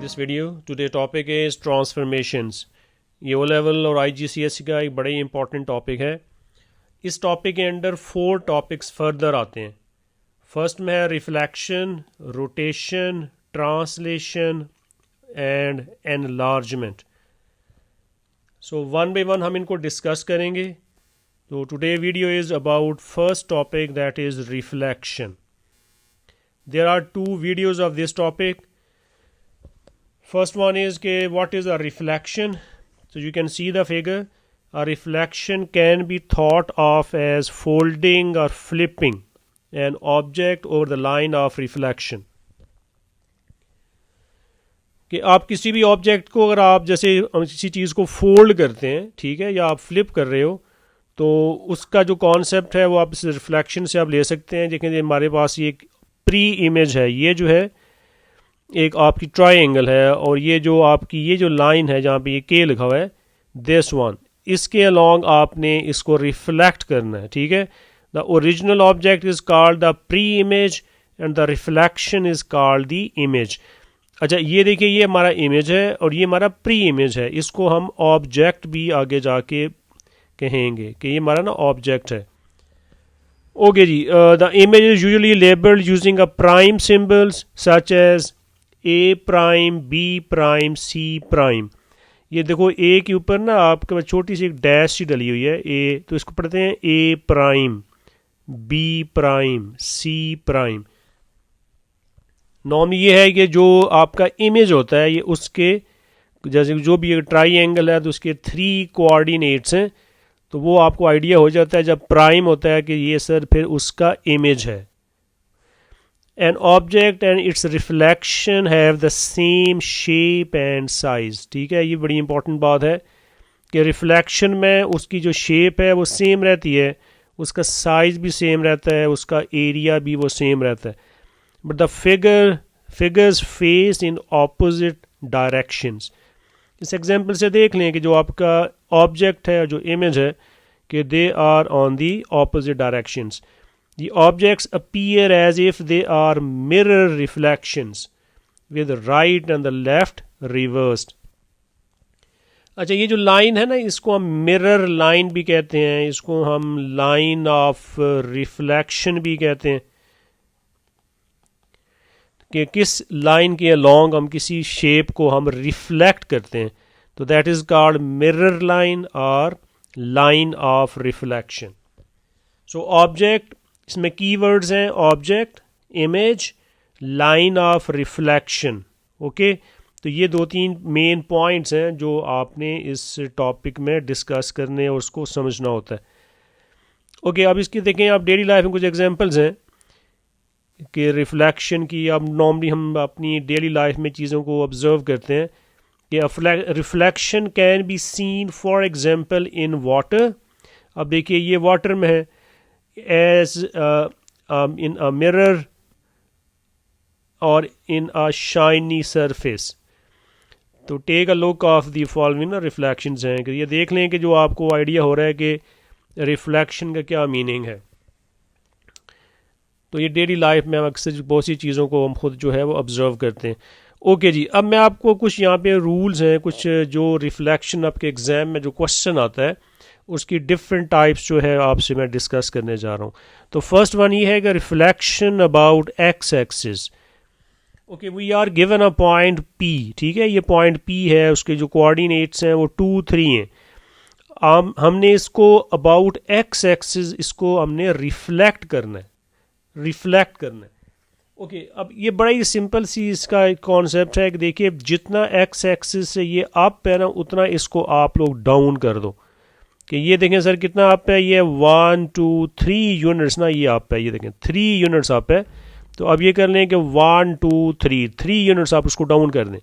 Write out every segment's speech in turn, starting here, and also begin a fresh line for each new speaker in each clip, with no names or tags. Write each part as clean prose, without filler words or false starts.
this video. Today topic is transformations. ये O level और IGCSE का एक बड़ा ही इंपॉर्टेंट टॉपिक है. इस टॉपिक के अंडर 4 टॉपिक्स फर्दर आते हैं. फर्स्ट में है reflection, rotation, translation and enlargement. So one by one हम इनको डिस्कस करेंगे. तो today video is about first topic that is reflection. There are 2 videos of this topic. First one is what is a reflection. So you can see the figure. A reflection can be thought of as folding or flipping an object over the line of reflection. कि आप किसी भी object को अगर आप जैसे किसी चीज़ को फोल्ड करते हैं, ठीक है, या आप फ्लिप कर रहे हो, तो उसका जो कॉन्सेप्ट है वो आप इस रिफ्लेक्शन से आप ले सकते हैं. देखें हमारे पास ये प्री इमेज है, ये जो है एक आपकी ट्रायंगल है, और ये जो आपकी ये जो लाइन है जहाँ पे ये के लिखा हुआ है, दिस वन, इसके अलॉन्ग आपने इसको रिफ्लेक्ट करना है. ठीक है, the original object is called the pre image and the reflection is called the image. अच्छा, ये देखिए, ये हमारा इमेज है और ये हमारा प्री इमेज है. इसको हम ऑब्जेक्ट भी आगे जाके कहेंगे कि ये हमारा ना ऑब्जेक्ट है. Okay ji, the image is usually labeled using a prime symbols such as A prime, B prime, C prime. ये देखो A के ऊपर ना आपके पास छोटी सी एक डैश सी डली हुई है A, तो इसको पढ़ते हैं A prime, B prime, C prime. Normally ये है कि जो आपका इमेज होता है ये उसके जैसे जो भी एक ट्राइंगल है तो उसके 3 कोऑर्डिनेट्स हैं, तो वो आपको आइडिया हो जाता है जब प्राइम होता है कि ये सर फिर उसका इमेज है. An object and it's reflection have the same shape and size. ठीक है, ये बड़ी इंपॉर्टेंट बात है कि रिफ्लेक्शन में उसकी जो शेप है वो सेम रहती है, उसका साइज भी सेम रहता है, उसका एरिया भी वो सेम रहता है. But the figures face in opposite directions. इस एग्जाम्पल से देख लें कि जो आपका ऑब्जेक्ट है, जो इमेज है, कि they are on the opposite directions. The objects appear as if they are mirror reflections with right and the left reversed. अच्छा, ये जो लाइन है ना, इसको हम मिरर लाइन भी कहते हैं, इसको हम लाइन ऑफ रिफ्लेक्शन भी कहते हैं, कि किस लाइन के अलॉन्ग हम किसी शेप को हम रिफ्लेक्ट करते हैं, तो that is called mirror line और line of reflection. So object, इसमें कीवर्ड्स हैं object, image, line of reflection. Okay, तो ये 2-3 मेन पॉइंट्स हैं जो आपने इस टॉपिक में डिस्कस करने और उसको समझना होता है. ओके, अब इसकी देखें आप डेली लाइफ में कुछ एग्जांपल्स हैं कि रिफ्लेक्शन की. अब नॉर्मली हम अपनी डेली लाइफ में चीज़ों को ऑब्जर्व करते हैं कि reflection can be seen for example in water. अब देखिए ये वाटर में है, एज इन अ मिरर और इन अ शाइनी सरफेस. तो take a look of the following reflections हैं, कि ये देख लें कि जो आपको आइडिया हो रहा है कि रिफ्लेक्शन का क्या मीनिंग है. तो ये डेली लाइफ में हम अक्सर बहुत सी चीज़ों को हम खुद जो है वो ऑब्जर्व करते हैं. ओके जी, अब मैं आपको कुछ यहाँ पे रूल्स हैं, कुछ जो रिफ्लेक्शन आपके एग्जाम में जो क्वेश्चन आता है उसकी डिफरेंट टाइप्स जो है आपसे मैं डिस्कस करने जा रहा हूँ. तो फर्स्ट वन ये है कि reflection about x axis. Okay, we are given a point P. ठीक है, ये पॉइंट P है, उसके जो कोऑर्डिनेट्स हैं वो 2, 3 हैं. हमने इसको अबाउट एक्स एक्सिस इसको हमने रिफ्लेक्ट करना है. ओके, अब ये बड़ा ही सिंपल सी इसका एक कॉन्सेप्ट है कि देखिए जितना एक्स एक्सिस से ये अप है ना, उतना इसको आप लोग डाउन कर दो. कि ये देखें सर कितना अप है, ये 1, 2, 3 यूनिट्स ना, ये अप है, ये देखें 3 यूनिट्स अप है. तो अब ये कर लें कि 1, 2, 3 यूनिट्स आप उसको डाउन कर दें.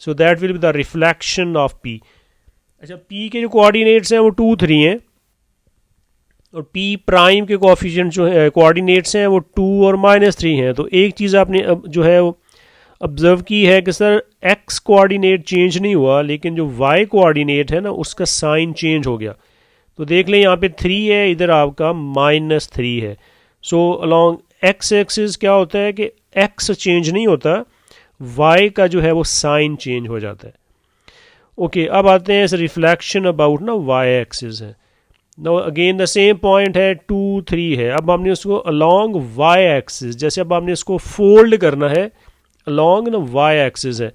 सो that will be the reflection of P. अच्छा, P के जो कोऑर्डिनेट्स हैं वो 2, 3 हैं, और P प्राइम के कोएफिशिएंट जो है कोऑर्डिनेट्स हैं वो 2 और -3 हैं. तो एक चीज़ आपने जो है वो ऑब्जर्व की है कि सर x कोऑर्डिनेट चेंज नहीं हुआ, लेकिन जो y कोऑर्डिनेट है ना उसका साइन चेंज हो गया. तो देख लें यहाँ पे 3 है, इधर आपका -3 है. सो अलॉन्ग x एक्सिस क्या होता है कि x चेंज नहीं होता, वाई का जो है वो साइन चेंज हो जाता है। ओके, अब आते हैं इस रिफ्लेक्शन अबाउट ना वाई एक्सिस है। No again the same point है 2 3 है। अब हमने उसको अलोंग वाई एक्सिस, जैसे अब हमने इसको फोल्ड करना है अलोंग ना वाई एक्सिस है,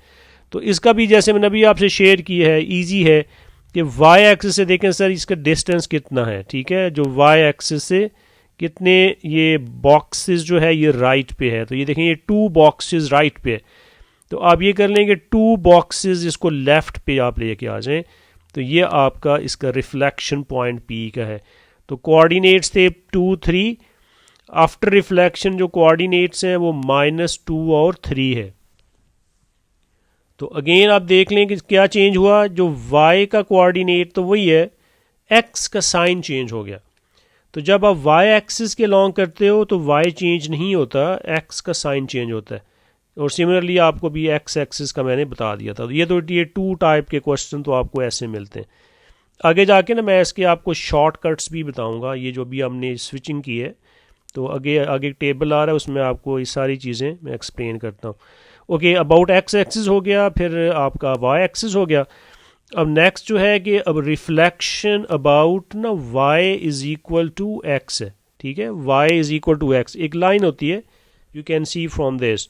तो इसका भी जैसे मैंने अभी आपसे शेयर किया है, इजी है कि वाई एक्सिस से देखें सर इसका डिस्टेंस कितना है, ठीक है, जो वाई एक्सिस से कितने ये बॉक्सेस जो है ये राइट पे है, तो ये देखें ये 2 बॉक्सेस राइट पे है, तो आप ये कर लेंगे 2 बॉक्सेस इसको लेफ्ट पे आप लेके आ जाएं, तो ये आपका इसका रिफ्लेक्शन पॉइंट पी का है। तो कोऑर्डिनेट्स थे 2 3, आफ्टर रिफ्लेक्शन जो कोऑर्डिनेट्स हैं वो -2 और 3 है। तो अगेन आप देख लें कि क्या चेंज हुआ, जो y का कोऑर्डिनेट तो वही है, x का साइन चेंज हो गया। तो जब आप y एक्सिस के लॉन्ग करते हो तो y चेंज नहीं होता, x का साइन चेंज होता है। और सिमिलरली आपको भी x एक्सिस का मैंने बता दिया था। तो ये 2 टाइप के क्वेश्चन तो आपको ऐसे मिलते हैं। आगे जाके ना मैं इसके आपको शॉर्टकट्स भी बताऊंगा, ये जो भी हमने स्विचिंग की है, तो आगे आगे टेबल आ रहा है उसमें आपको ये सारी चीज़ें मैं एक्सप्लेन करता हूँ। ओके, अबाउट एक्स एक्सिस हो गया, फिर आपका वाई एक्सिस हो गया। अब नेक्स्ट जो है कि अब रिफ्लेक्शन अबाउट ना y is equal to x है, ठीक है, y is equal to x एक लाइन होती है, you can see from this.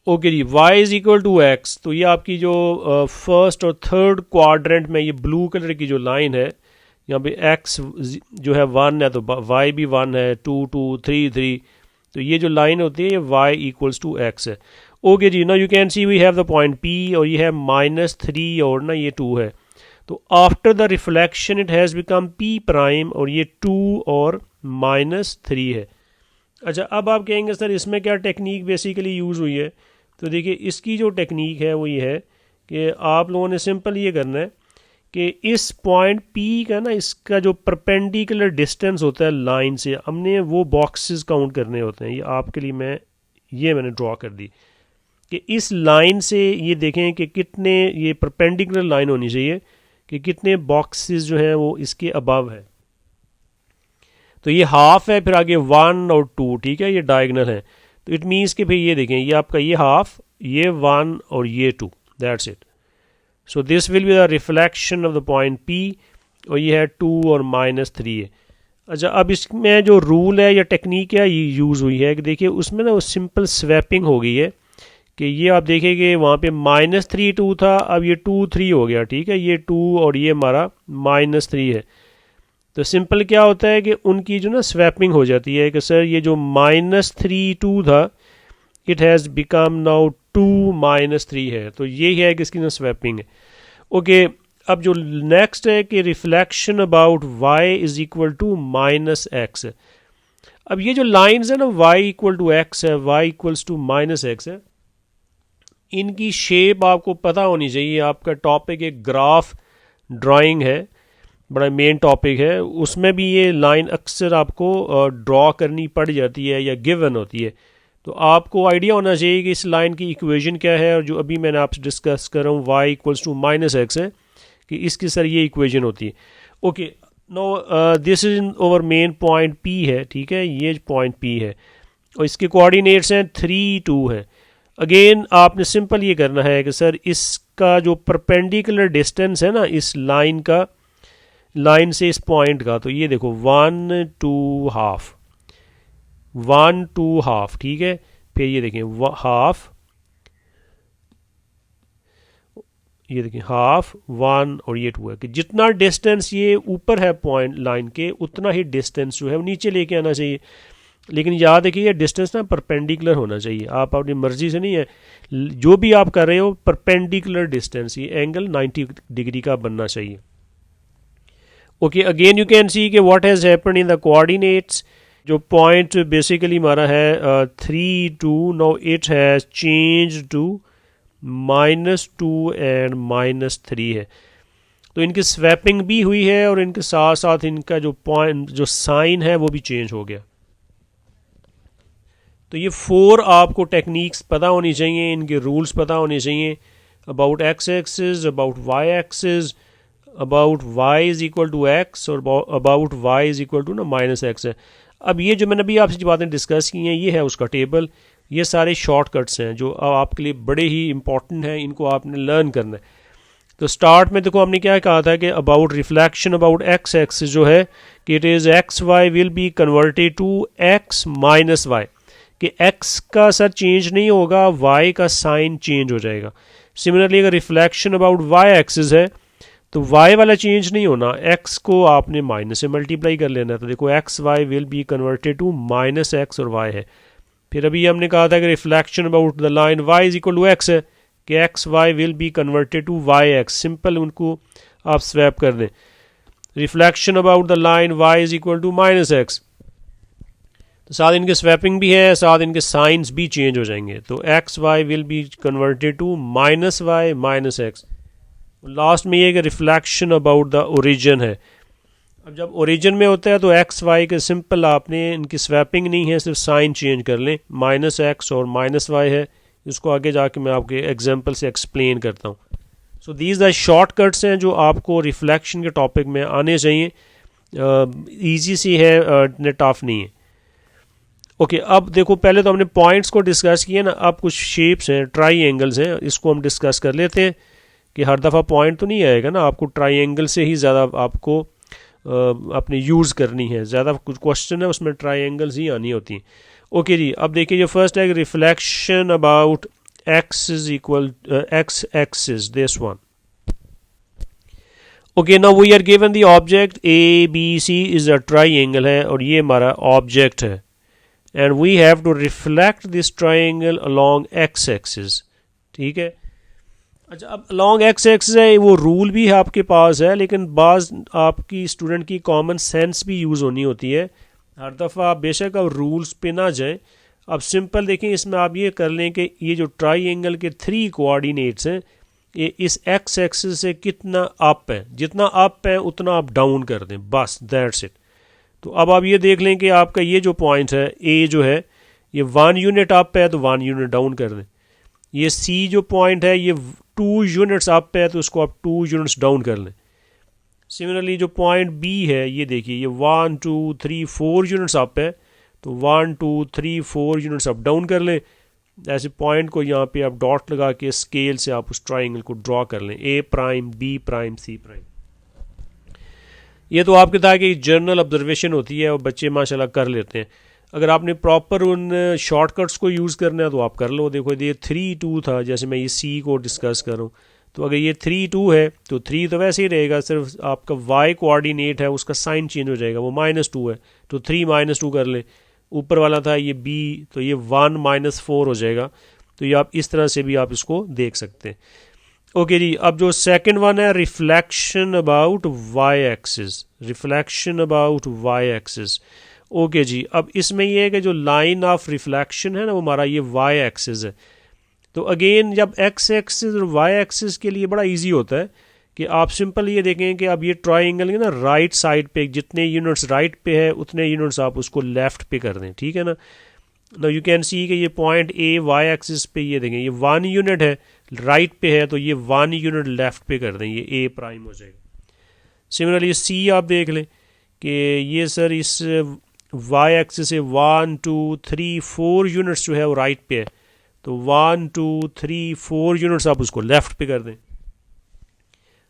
Okay जी, y is equal to x, तो ये आपकी जो फर्स्ट और थर्ड क्वाड्रेंट में ये ब्लू कलर की जो लाइन है, यहाँ पे x जो है 1 है तो y भी 1 है, 2 2 3 3, तो ये जो लाइन होती है ये y इक्वल्स टू x है। ओके जी, now you can see we have the point P और ये है -3 और ना ये 2 है, तो after the reflection it has become P prime और ये 2 और -3 है। अच्छा, अब आप कहेंगे सर इसमें क्या टेक्निक बेसिकली यूज़ हुई है, तो देखिए इसकी जो टेक्निक है वो ये है कि आप लोगों ने सिंपल ये करना है कि इस पॉइंट P का ना इसका जो परपेंडिकुलर डिस्टेंस होता है लाइन से, हमने वो बॉक्सेस काउंट करने होते हैं। ये आपके लिए मैंने ड्रॉ कर दी कि इस लाइन से ये देखें कि कितने ये परपेंडिकुलर लाइन होनी चाहिए कि कितने बॉक्सेस जो हैं वो इसके अबव है। तो ये हाफ है, फिर आगे 1 और 2, ठीक है, ये डायगनल है, तो इट मीन्स कि भाई ये देखें ये आपका ये हाफ, ये 1 और ये 2, that's it. So this will be the reflection of the point P और ये है 2 और -3 है। अच्छा, अब इसमें जो रूल है या टेक्निक है ये यूज़ हुई है कि देखिए उसमें ना वो सिंपल स्वैपिंग हो गई है कि ये आप देखेंगे वहाँ पे -3 2 था, अब ये 2 3 हो गया, ठीक है, ये 2 और ये हमारा -3 है। तो सिंपल क्या होता है कि उनकी जो ना स्वैपिंग हो जाती है कि सर ये जो -3 2 था इट हैज़ बिकम नाउ 2 -3 है, तो ये है कि इसकी ना स्वैपिंग है। ओके, अब जो नेक्स्ट है कि reflection about y is equal to -x है। अब ये जो लाइंस है ना y इक्वल टू x है, y इक्वल्स टू -x है, इनकी शेप आपको पता होनी चाहिए। आपका टॉपिक एक ग्राफ ड्राइंग है, बड़ा मेन टॉपिक है, उसमें भी ये लाइन अक्सर आपको ड्रॉ करनी पड़ जाती है या गिवन होती है, तो आपको आइडिया होना चाहिए कि इस लाइन की इक्वेशन क्या है, और जो अभी मैंने आपसे डिस्कस कर रहा हूँ y इक्वल्स टू -x है कि इसकी सर ये इक्वेशन होती है। Okay, no this is over main point P है, ठीक है, ये पॉइंट P है और इसके कोऑर्डिनेट्स हैं 3 2 है। अगेन आपने सिंपल ये करना है कि सर इसका जो परपेंडिकुलर डिस्टेंस है ना इस लाइन का, लाइन से इस पॉइंट का, तो ये देखो 1 2 हाफ 1 2 हाफ, ठीक है, फिर ये देखें हाफ, ये देखें हाफ 1 और ये 2 है कि जितना डिस्टेंस ये ऊपर है पॉइंट लाइन के उतना ही डिस्टेंस जो है वो नीचे लेके आना चाहिए। लेकिन याद रखिए ये डिस्टेंस ना परपेंडिकुलर होना चाहिए, आप अपनी मर्जी से नहीं है, जो भी आप कर रहे हो परपेंडिकुलर डिस्टेंस, ये एंगल 90 डिग्री का बनना चाहिए। Okay, again you can see कि what has happened in the coordinates. जो पॉइंट बेसिकली हमारा है 3 2, now it has change to -2 and -3 है, तो इनकी स्वैपिंग भी हुई है और इनके साथ साथ इनका जो पॉइंट जो साइन है वो भी चेंज हो गया। तो ये 4 आपको टेक्निक्स पता होनी चाहिए, इनके रूल्स पता होने चाहिए, about x axis, about y axis, about y is equal to x और about y is equal to ना -x है। अब ये जो मैंने अभी आपसे जो बातें डिस्कस की हैं ये है उसका टेबल। ये सारे शॉर्टकट्स हैं जो आपके लिए बड़े ही इंपॉर्टेंट हैं, इनको आपने लर्न करना है। तो स्टार्ट में देखो हमने क्या कहा था कि about reflection about x axis जो है कि it is x y will be converted to x minus y, कि एक्स का सर चेंज नहीं होगा, वाई का साइन चेंज हो जाएगा। सिमिलरली अगर रिफ्लेक्शन अबाउट वाई एक्सिस है तो वाई वाला चेंज नहीं होना, एक्स को आपने माइनस से मल्टीप्लाई कर लेना है। तो देखो x y will be converted to minus x और वाई है। फिर अभी हमने कहा था कि reflection about the line y is equal to x है कि x y will be converted to y x, simple उनको आप स्वैप कर दें। Reflection about the line y is equal to minus x, तो साथ इनके स्वैपिंग भी है, साथ इनके साइंस भी चेंज हो जाएंगे। तो x y will be converted to minus y minus x. Last में ये कि रिफ्लेक्शन अबाउट द ओरिजिन है। अब जब ओरिजिन में होता है तो एक्स वाई के सिंपल आपने इनकी स्वैपिंग नहीं है, सिर्फ साइन चेंज कर लें, माइनस एक्स और माइनस वाई है। इसको आगे जाके मैं आपके एग्जांपल से एक्सप्लेन करता हूँ। सो दीज द शॉर्टकट्स हैं जो आपको रिफ्लेक्शन के टॉपिक में आने चाहिए। ईजी सी है, इतने टफ नहीं है। ओके, अब देखो पहले तो हमने पॉइंट्स को डिस्कस किए ना, अब कुछ शेप्स हैं, ट्राई एंगल्स हैं, इसको हम डिस्कस कर लेते हैं कि हर दफ़ा पॉइंट तो नहीं आएगा ना, आपको ट्राई एंगल से ही ज़्यादा आपको अपनी यूज़ करनी है। ज़्यादा कुछ क्वेश्चन है उसमें ट्राई एंगल्स ही आनी होती हैं। ओके जी, अब देखिए जो फर्स्ट है reflection about x is equal x axis, this one. Okay, now we are given the object A B C is a triangle है और ये हमारा ऑब्जेक्ट है, and we have to reflect this triangle along x axis. ठीक है, अच्छा अब along x axis है, वो रूल भी आपके पास है, लेकिन बाज आपकी स्टूडेंट की कॉमन सेंस भी यूज़ होनी होती है। हर दफ़ा आप बेशक अब रूल्स पे ना जाएं। अब सिंपल देखें, इसमें आप ये कर लें कि ये जो ट्राइंगल के 3 कोऑर्डिनेट्स हैं ये इस एक्स एक्सिस से कितना अप है, जितना अप है उतना आप डाउन कर दें, बस दैट्स इट। तो अब आप ये देख लें कि आपका ये जो पॉइंट है ए जो है ये 1 यूनिट अप है तो 1 यूनिट डाउन कर दें। ये सी जो पॉइंट है ये 2 यूनिट्स अप है तो उसको आप 2 यूनिट्स डाउन कर लें। सिमिलरली जो पॉइंट बी है ये देखिए ये 1 2 3 4 यूनिट्स अप है तो 1 2 3 4 यूनिट्स अप डाउन कर लें। ऐसे पॉइंट को यहाँ पे आप डॉट लगा के स्केल से आप उस ट्राइंगल को ड्रॉ कर लें, A prime B prime C prime. ये तो आपके था कि जर्नल ऑब्जर्वेशन होती है और बच्चे माशाल्लाह कर लेते हैं। अगर आपने प्रॉपर उन शॉर्टकट्स को यूज़ करना है तो आप कर लो। देखो ये 3 2 था, जैसे मैं ये सी को डिस्कस करूँ तो अगर ये 3 2 है तो 3 तो वैसे ही रहेगा, सिर्फ आपका वाई कोऑर्डिनेट है उसका साइन चेंज हो जाएगा, वो -2 है तो 3 -2 कर लें। ऊपर वाला था ये बी तो ये 1 -4 हो जाएगा। तो ये आप इस तरह से भी आप इसको देख सकते हैं। ओके जी, अब जो सेकंड वन है reflection about Y axis, reflection about Y axis. Okay जी, अब इसमें ये है कि जो लाइन ऑफ रिफ्लेक्शन है ना वो हमारा ये वाई एक्सिस है। तो अगेन जब एक्स एक्सिस और वाई एक्सिस के लिए बड़ा इजी होता है कि आप सिंपल ये देखें कि अब ये ट्राइंगल है ना राइट साइड पे जितने यूनिट्स राइट पे है उतने यूनिट्स आप उसको लेफ्ट पे कर दें। ठीक है ना, नाउ यू कैन सी कि ये पॉइंट ए वाई एक्सिस पे ये देखें ये 1 यूनिट है राइट पे है तो ये 1 यूनिट लेफ्ट पे कर दें, ये ए प्राइम हो जाएगा। सिमिलरली सी आप देख लें कि ये सर इस वाई एक्सिस से 1 2 3 4 यूनिट्स जो है वो राइट पे है तो 1 2 3 4 यूनिट्स आप उसको लेफ्ट पे कर दें।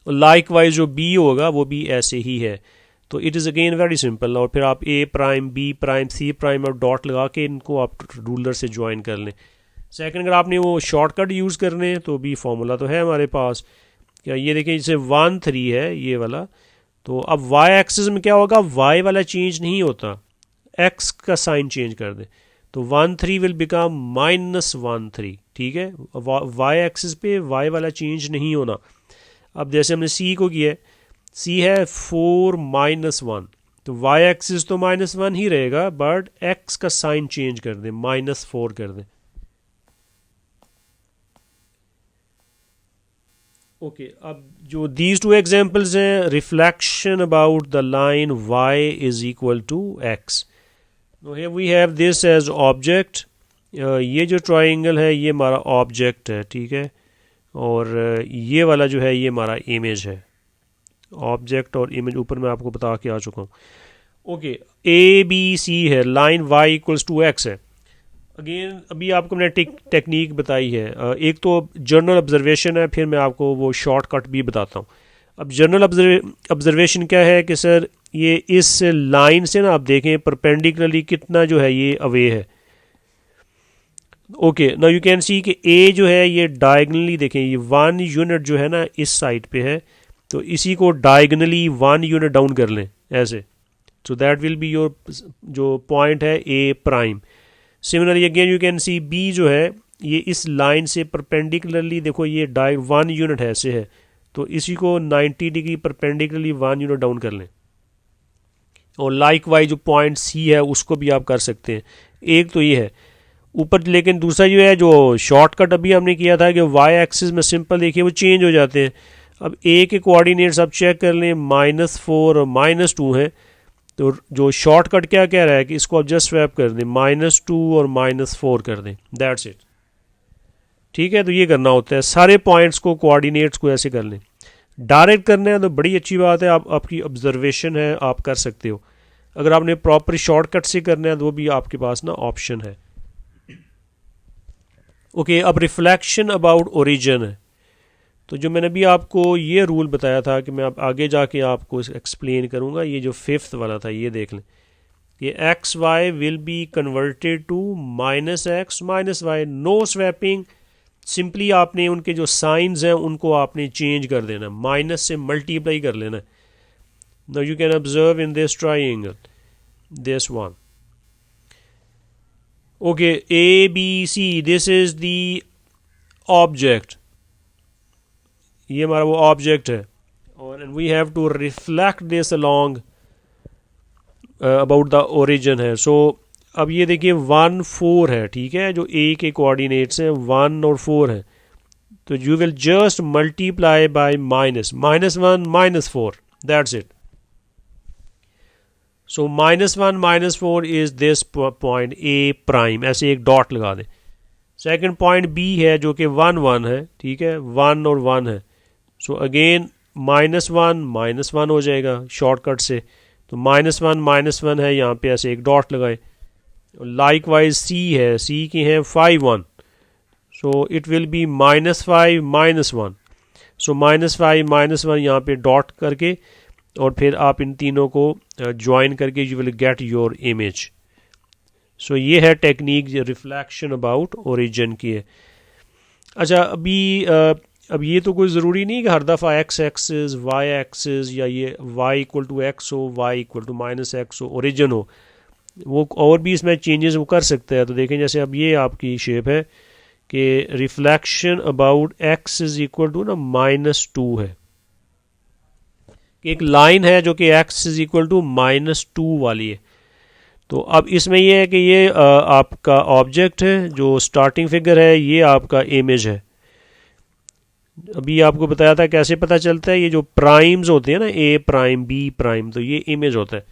और लाइक वाइज जो बी होगा वो भी ऐसे ही है। तो it is again very simple. और फिर आप A prime B prime C prime और डॉट लगा के इनको आप रूलर से ज्वाइन कर लें। सेकंड अगर आपने वो शॉर्टकट यूज़ करने हैं तो भी फार्मूला तो है हमारे पास। क्या ये देखिए जैसे 1 3 है ये वाला, तो अब वाई एक्सिस में क्या होगा, वाई वाला चेंज नहीं होता, एक्स का साइन चेंज कर दें तो 1 3 विल बिकम -1 3। ठीक है, वाई एक्सिस पे वाई वाला चेंज नहीं होना। अब जैसे हमने सी को किया है, सी है 4 -1 तो वाई एक्सिस तो -1 ही रहेगा बट एक्स का साइन चेंज कर दें, -4 कर दें। ओके, अब जो दीज 2 एग्जांपल्स हैं reflection about the line y is equal to x। Here we have this as object. ये जो ट्राइंगल है ये हमारा ऑब्जेक्ट है। ठीक है, और ये वाला जो है ये हमारा इमेज है। ऑब्जेक्ट और इमेज ऊपर मैं आपको बता के आ चुका हूँ। ओके, ए बी सी है, line y equals to x है। अगेन अभी आपको मैंने टेक्निक बताई है, एक तो जर्नल ऑब्जर्वेशन है, फिर मैं आपको वो शॉर्टकट भी बताता हूँ। अब जर्नल ऑब्जर्वेशन क्या है कि सर ये इस लाइन से ना आप देखें परपेंडिकुलरली कितना जो है ये अवे है। Okay, now you can see कि ए जो है ये डायगनली देखें, ये 1 यूनिट जो है ना इस साइड पे है, तो इसी को डायगनली 1 यूनिट डाउन कर लें ऐसे, so that will be your जो पॉइंट है A prime. Similarly again you can see B जो है ये इस लाइन से परपेंडिकुलरली देखो ये 1 यूनिट है ऐसे है, तो इसी को 90 डिग्री परपेंडिकुलरली 1 यूनिट डाउन कर लें। और लाइक वाइज जो पॉइंट सी है उसको भी आप कर सकते हैं। एक तो ये है ऊपर, लेकिन दूसरा जो है जो शॉर्टकट अभी हमने किया था कि वाई एक्सिस में सिंपल देखिए वो चेंज हो जाते हैं। अब ए के कोऑर्डिनेट्स आप चेक कर लें, -4 और -2 हैं, तो जो शॉर्टकट क्या कह रहा है कि इसको आप जस्ट स्वैप कर दें, -2 और -4 कर दें, दैट्स इट। ठीक है, तो ये करना होता है, सारे पॉइंट्स को कोऑर्डिनेट्स को ऐसे कर लें। डायरेक्ट करना है तो बड़ी अच्छी बात है, आप आपकी ऑब्जर्वेशन है आप कर सकते हो। अगर आपने प्रॉपर शॉर्टकट से करना है तो वो भी आपके पास ना ऑप्शन है। ओके, अब रिफ्लेक्शन अबाउट ओरिजिन है। तो जो मैंने भी आपको ये रूल बताया था कि मैं अब आगे जाके आपको एक्सप्लेन करूँगा, ये जो 5th वाला था ये देख लें, ये x y will be converted to -x -y, no swapping, simply आपने उनके जो साइंस हैं उनको आपने चेंज कर देना, माइनस से मल्टीप्लाई कर लेना। Now you can observe in this triangle this one. Okay, A B C, this is the object, ये हमारा वो ऑब्जेक्ट है, और we have to reflect this along about the origin है। सो अब ये देखिए 1 4 है, ठीक है, जो ए के कोऑर्डिनेट्स हैं 1 और 4 है, तो you will just multiply by -1 -4, that's it. So -1 -4 is this point A prime, ऐसे एक डॉट लगा दें। सेकंड पॉइंट बी है जो कि 1 1 है, ठीक है, 1 और 1 है, सो अगेन -1 -1 हो जाएगा शॉर्टकट से, तो -1 -1 है, यहाँ पे ऐसे एक डॉट लगाए। लाइक वाइज सी है, सी की है 5 1, सो इट विल बी -5 -1, सो -5 -1 यहाँ पे डॉट करके और फिर आप इन तीनों को ज्वाइन करके you will get your image. So ये है टेक्निक रिफ्लेक्शन अबाउट ओरिजिन की है। अच्छा, अब ये तो कोई ज़रूरी नहीं कि हर दफ़ा एक्स एक्सिस वाई एक्सिस या ये वाई इक्वल टू एक्स हो, वाई इक्वल टू -x हो, ओरिजिन हो, वो और भी इसमें चेंजेस वो कर सकता है। तो देखें जैसे अब ये आपकी शेप है कि reflection about x is equal to ना -2 है, एक लाइन है जो कि x इज इक्वल टू -2 वाली है। तो अब इसमें यह है कि ये आपका ऑब्जेक्ट है, जो स्टार्टिंग फिगर है ये आपका इमेज है। अभी आपको बताया था कैसे पता चलता है, ये जो प्राइम्स होते हैं ना, ए प्राइम बी प्राइम, तो ये इमेज होता है।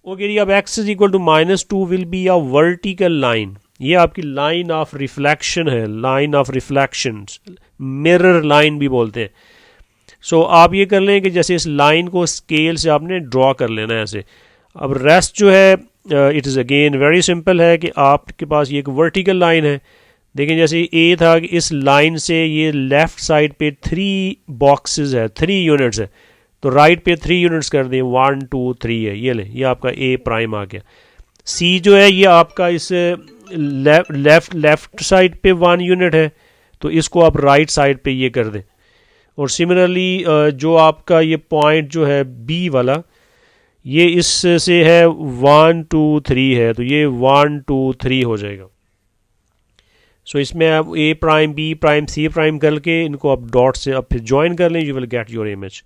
ओके जी, अब x is equal to -2 will be a vertical line, ये आपकी लाइन ऑफ रिफ्लेक्शन है, line of reflection, mirror line भी बोलते हैं। सो आप ये कर लें कि जैसे इस लाइन को स्केल से आपने ड्रॉ कर लेना है ऐसे। अब रेस्ट जो है it is again very simple है कि आपके पास ये एक वर्टिकल लाइन है। देखें जैसे ए था कि इस लाइन से ये लेफ़्ट साइड पे 3 बॉक्सेस है, 3 यूनिट्स है, तो राइट पे 3 यूनिट्स कर दें, 1 2 3 है, ये लें, ये आपका ए प्राइम आ गया। सी जो है ये आपका इस लेफ्ट साइड पे 1 यूनिट है, तो इसको आप राइट साइड पे ये कर दें। और सिमिलरली जो आपका ये पॉइंट जो है बी वाला, ये इससे है 1 2 3 है, तो ये 1 2 3 हो जाएगा। सो इसमें आप A prime B prime C prime करके इनको आप डॉट से आप फिर ज्वाइन कर लें, you will get your image.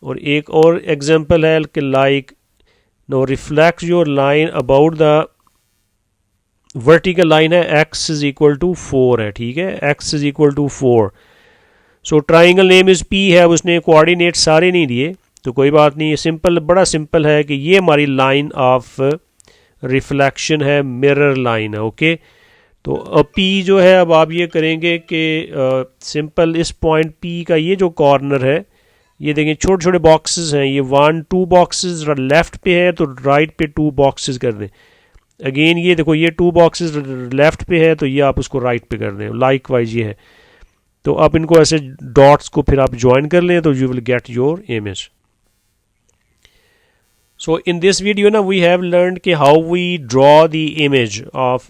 और एक और एग्जांपल है कि like no reflect your line about the vertical line है x इज इक्वल टू 4 है, ठीक है, x is equal to 4। So triangle name is P है, अब उसने कोऑर्डिनेट सारे नहीं दिए तो कोई बात नहीं, सिंपल बड़ा सिंपल है कि ये हमारी लाइन ऑफ रिफ्लेक्शन है, मिरर लाइन है। ओके, तो P जो है, अब आप ये करेंगे कि सिंपल इस पॉइंट P का ये जो कॉर्नर है ये देखें छोटे छोटे बॉक्सेस हैं, ये 1 2 बॉक्सेस लेफ्ट पे है तो राइट पे 2 बॉक्सेस कर दें। अगेन ये देखो ये 2 बॉक्सेस लेफ्ट पे है तो ये आप उसको राइट पे कर दें। लाइक वाइज ये है, तो आप इनको ऐसे डॉट्स को फिर आप ज्वाइन कर लें तो you will get your image. So in this video ना वी हैव लर्नड कि how we draw the image of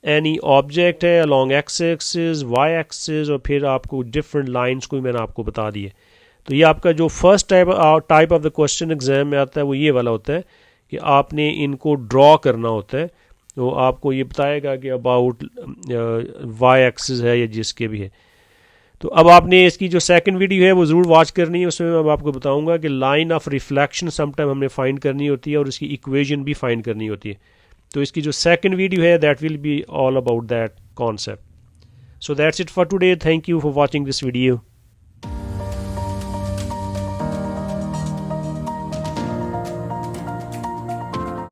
any object है along X axis, Y axis, और फिर आपको डिफरेंट लाइंस को मैंने आपको बता दिए। तो ये आपका जो first type of the question exam में आता है वो ये वाला होता है कि आपने इनको ड्रॉ करना होता है। तो आपको ये बताएगा कि अबाउट वाई एक्सिस है या जिसके भी है। तो अब आपने इसकी जो सेकंड वीडियो है वो ज़रूर वॉच करनी है, उसमें मैं आपको बताऊंगा कि लाइन ऑफ रिफ्लेक्शन समटाइम हमने फाइंड करनी होती है और इसकी इक्वेशन भी फाइंड करनी होती है। तो इसकी जो सेकंड वीडियो है that will be all about that concept. So that's it for today, thank you for watching this video.